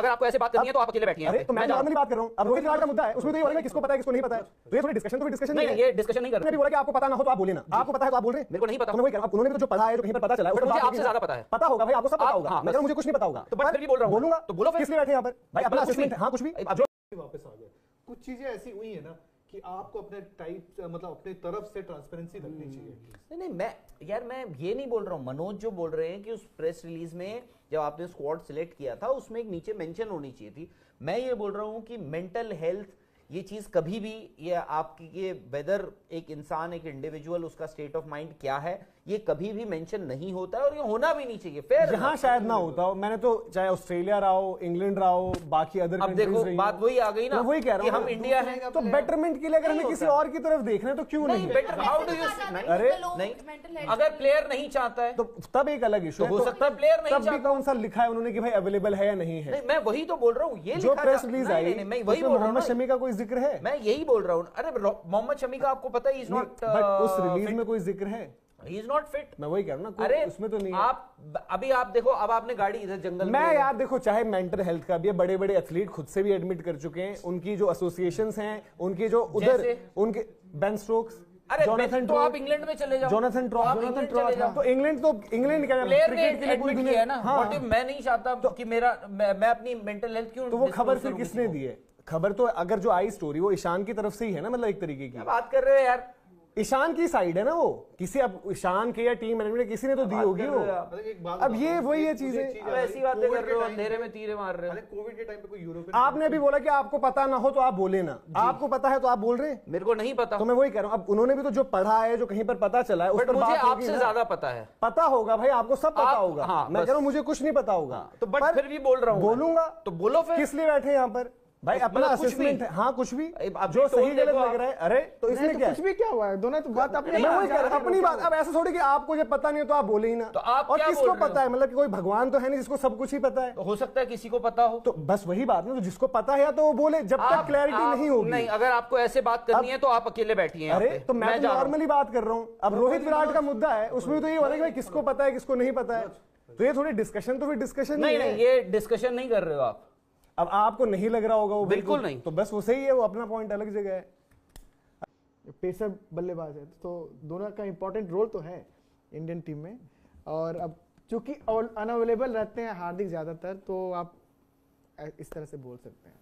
अगर आपको ऐसे बात करनी है तो आप अकेले बैठिए। अरे तो मैं नॉर्मली बात कर रहा हूं। अब रोहित विराट का मुद्दा है, उसमें तो ये बोलेगा किसको पता है किसको नहीं पता है, तो ये थोड़ी डिस्कशन नहीं, ये डिस्कशन नहीं कर रहे। बोला कि आपको पता ना हो तो आप बोले ना, आपको पता है तो आप बोल रहे हैं। मेरे को नहीं पता। मैं वही कह रहा हूं, उन्होंने भी तो जो पढ़ा है, जो कहीं पर पता चला है, मुझे आपसे ज्यादा पता है। पता होगा भाई, आपको सब पता होगा। मैं मुझे कुछ नहीं पता होगा, तो बट फिर भी बोल रहा हूं। बोलूंगा तो बोलो फिर। किस लिए बैठे यहाँ पर भाई? अपना असेसमेंट है। हाँ कुछ भी वापस आ गया। कुछ चीजें ऐसी हुई है ना कि आपको अपने टाइप मतलब अपने तरफ से ट्रांसपेरेंसी रखनी चाहिए। नहीं, मैं ये नहीं बोल रहा हूँ। मनोज जो बोल रहे हैं कि उस प्रेस रिलीज में जब आपने स्क्वाड सिलेक्ट किया था उसमें एक नीचे मेंशन होनी चाहिए थी। मैं ये बोल रहा हूँ कि मेंटल हेल्थ ये चीज कभी भी, ये आपकी ये वेदर एक इंसान, एक इंडिविजुअल, उसका स्टेट ऑफ माइंड क्या है, ये कभी भी मेंशन नहीं होता है और ये होना भी नहीं चाहिए। फिर यहाँ शायद ना होता हो। मैंने तो चाहे ऑस्ट्रेलिया रहा हो, इंग्लैंड रहा हो, बाकी अदर अब देखो बात वही आ गई ना, वही कह रहा हूँ हम इंडिया है तो बेटरमेंट के लिए अगर हमें किसी और की तरफ देखना है तो क्यों नहीं? बेटर हाउ डू यू, अरे नहीं, अगर प्लेयर नहीं चाहता है तो तब एक अलग इशू हो सकता है प्लेयर नहीं चाहता। कौन सा लिखा है उन्होंने कि भाई अवेलेबल है या नहीं है? मैं वही तो बोल रहा हूँ। ये जो प्रेस रिलीज आई मैं वही बोल रहा हूँ। मोहम्मद शमी का कोई जिक्र है? मैं यही बोल रहा हूँ। अरे मोहम्मद शमी का आपको पता है, इज नॉट, बट उस रिलीज में कोई जिक्र है? He is not fit. मैं वही कह रहा हूँ ना, अरे उसमें तो नहीं। आप अभी आप देखो, अब आपने गाड़ी इधर जंगल मैं यार देखो, चाहे मेंटल हेल्थ का भी, बड़े बड़े एथलीट खुद से भी एडमिट कर चुके हैं, उनकी जो एसोसिएशंस हैं, उनके जो उधर उनके बेन स्टोक्स, अरे तो आप इंग्लैंड में चले जाओ, जोनाथन ट्रॉप तो इंग्लैंड क्या प्लेयर ने एडमिट किया है ना। व्हाट इफ मैं नहीं चाहता कि मेरा मैं अपनी मेंटल हेल्थ क्यों, तो वो खबर फिर किसने दी है? खबर तो अगर जो आई स्टोरी वो ईशान की तरफ से ही है ना, मतलब एक तरीके की बात कर रहे हो यार। ईशान की साइड है ना वो, किसी अब ईशान के या टीम मैनेजमेंट किसी ने तो दी होगी वो। अब ये वही है चीजें, ऐसी बातें कर रहे हो, अंधेरे में तीरे मार रहे हो। कोविड के टाइम पे कोई यूरोपियन, आपने भी बोला कि आपको पता ना हो तो आप बोले ना, आपको पता है तो आप बोल रहे हैं। मेरे को नहीं पता, तो मैं वही कह रहा हूँ। अब उन्होंने भी तो जो पढ़ा है, जो कहीं पर पता चला है, बट मुझे आपसे ज्यादा पता है। पता होगा भाई, आपको सब पता होगा। मैं कह रहा हूँ मुझे कुछ नहीं पता होगा, तो बट फिर भी बोल रहा हूँ, बोलूंगा। तो बोलो फिर, किस लिए बैठे यहाँ पर भाई? अपना असेसमेंट है। हाँ कुछ भी जो सही गलत लग रहा है। अरे तो इसमें क्या, कुछ भी क्या हुआ है? दोनों तो बात अपनी, मैं वही कह रहा हूं, अपनी बात। अब ऐसा थोड़ी कि आपको जब पता नहीं हो तो आप बोले ही ना। तो आप और किसको पता है? मतलब कि कोई भगवान तो है नहीं जिसको सब कुछ ही पता है। तो हो सकता है किसी को पता हो। तो बस वही बात ना, तो जिसको पता है या तो वो बोले, जब तक क्लैरिटी नहीं होगी। नहीं, अगर आपको ऐसे बात करनी है तो आप अकेले बैठिए। अरे तो मैं नॉर्मली बात कर रहा हूँ। अब रोहित विराट का मुद्दा है, उसमें तो ये बोला कि भाई किसको पता है किसको नहीं पता है, तो ये थोड़ी डिस्कशन, तो फिर डिस्कशन नहीं, ये डिस्कशन नहीं कर रहे हो आप। अब आपको नहीं लग रहा होगा वो, बिल्कुल नहीं, तो बस वो सही है, वो अपना पॉइंट अलग जगह है। पेसर बल्लेबाज है तो दोनों का इंपॉर्टेंट रोल तो है इंडियन टीम में। और अब चूंकि अनअवेलेबल रहते हैं हार्दिक ज्यादातर, तो आप इस तरह से बोल सकते हैं।